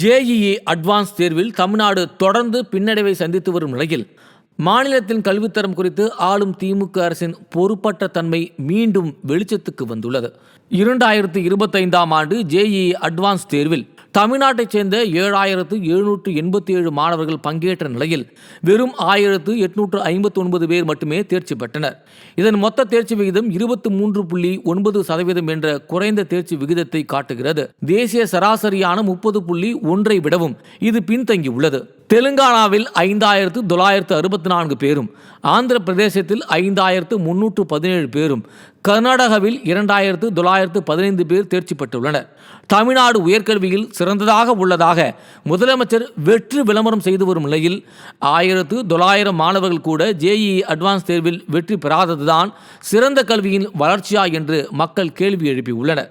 JEE advance தேர்வில் தமிழ்நாடு தொடர்ந்து பின்னடைவை சந்தித்து வரும் நிலையில் மாநிலத்தின் கல்வித்தரம் குறித்து ஆளும் திமுக அரசின் பொறுப்பற்ற தன்மை மீண்டும் வெளிச்சத்துக்கு வந்துள்ளது. 2025ஆம் ஆண்டு ஜேஇஇ அட்வான்ஸ் தேர்வில் தமிழ்நாட்டைச் சேர்ந்த 7787 மாணவர்கள் பங்கேற்ற நிலையில் வெறும் 1859 பேர் மட்டுமே தேர்ச்சி பெற்றனர். இதன் மொத்த தேர்ச்சி விகிதம் 23.9% என்ற குறைந்த தேர்ச்சி விகிதத்தை காட்டுகிறது. தேசிய சராசரியான 30.1 விடவும் இது பின்தங்கியுள்ளது. தெலுங்கானாவில் 5964 பேரும், ஆந்திர பிரதேசத்தில் 5317 பேரும், கர்நாடகாவில் 2915 பேர் தேர்ச்சி பெற்றுள்ளனர். தமிழ்நாடு உயர்கல்வியில் சிறந்ததாக உள்ளதாக முதலமைச்சர் வெற்றி விளம்பரம் செய்து வரும் நிலையில் 1900 மாணவர்கள் கூட ஜேஇஇ அட்வான்ஸ் தேர்வில் வெற்றி பெறாததுதான் சிறந்த கல்வியின் வளர்ச்சியா என்று மக்கள் கேள்வி எழுப்பியுள்ளனர்.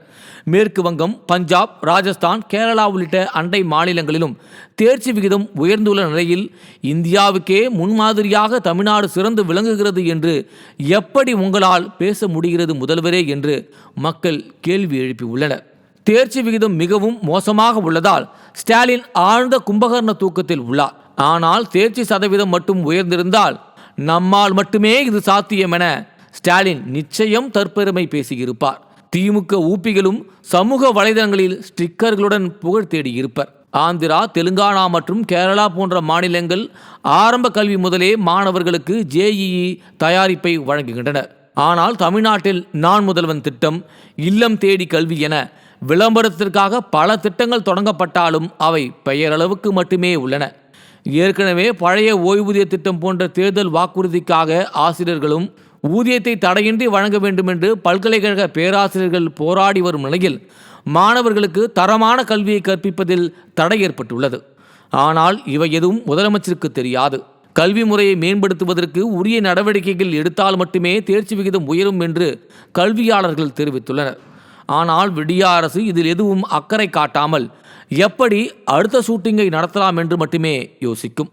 மேற்கு வங்கம், பஞ்சாப், ராஜஸ்தான், கேரளா உள்ளிட்ட அண்டை மாநிலங்களிலும் தேர்ச்சி விகிதம் உயர்ந்துள்ள நிலையில் இந்தியாவுக்கே முன்மாதிரியாக தமிழ்நாடு சிறந்து விளங்குகிறது என்று எப்படி உங்களால் பேச முடிகிறது முதல்வரே என்று மக்கள் கேள்வி எழுப்பியுள்ளனர். தேர்ச்சி விகிதம் மிகவும் மோசமாக உள்ளதால் ஸ்டாலின் ஆழ்ந்த கும்பகர்ண தூக்கத்தில் உள்ளார். ஆனால் தேர்ச்சி சதவீதம் மட்டும் உயர்ந்திருந்தால் நம்மால் மட்டுமே இது சாத்தியம் என ஸ்டாலின் நிச்சயம் தற்பெருமை பேசியிருப்பார். திமுக ஊப்பிகளும் சமூக வலைதளங்களில் ஸ்டிக்கர்களுடன் புகழ் தேடியிருப்பர். ஆந்திரா, தெலுங்கானா மற்றும் கேரளா போன்ற மாநிலங்கள் ஆரம்ப கல்வி முதலே மாணவர்களுக்கு ஜேஇஇ தயாரிப்பை வழங்குகின்றனர். ஆனால் தமிழ்நாட்டில் நான் முதல்வன் திட்டம், இல்லம் தேடி கல்வி என விளம்பரத்திற்காக பல திட்டங்கள் தொடங்கப்பட்டாலும் அவை பெயரளவுக்கு மட்டுமே உள்ளன. ஏற்கனவே பழைய ஓய்வூதிய திட்டம் போன்ற தேர்தல் வாக்குறுதிக்காக ஆசிரியர்களும் ஊதியத்தை தடையின்றி வழங்க வேண்டும் என்று பல்கலைக்கழக பேராசிரியர்கள் போராடி வரும் நிலையில் மாணவர்களுக்கு தரமான கல்வியை கற்பிப்பதில் தடை ஏற்பட்டுள்ளது. ஆனால் இவை எதுவும் முதலமைச்சருக்கு தெரியாது. கல்வி முறையை மேம்படுத்துவதற்கு உரிய நடவடிக்கைகள் எடுத்தால் மட்டுமே தேர்ச்சி விகிதம் உயரும் என்று கல்வியாளர்கள் தெரிவித்துள்ளனர். ஆனால் விடிய அரசு இதில் எதுவும் அக்கறை காட்டாமல் எப்படி அடுத்த ஷூட்டிங்கை நடத்தலாம் என்று மட்டுமே யோசிக்கும்.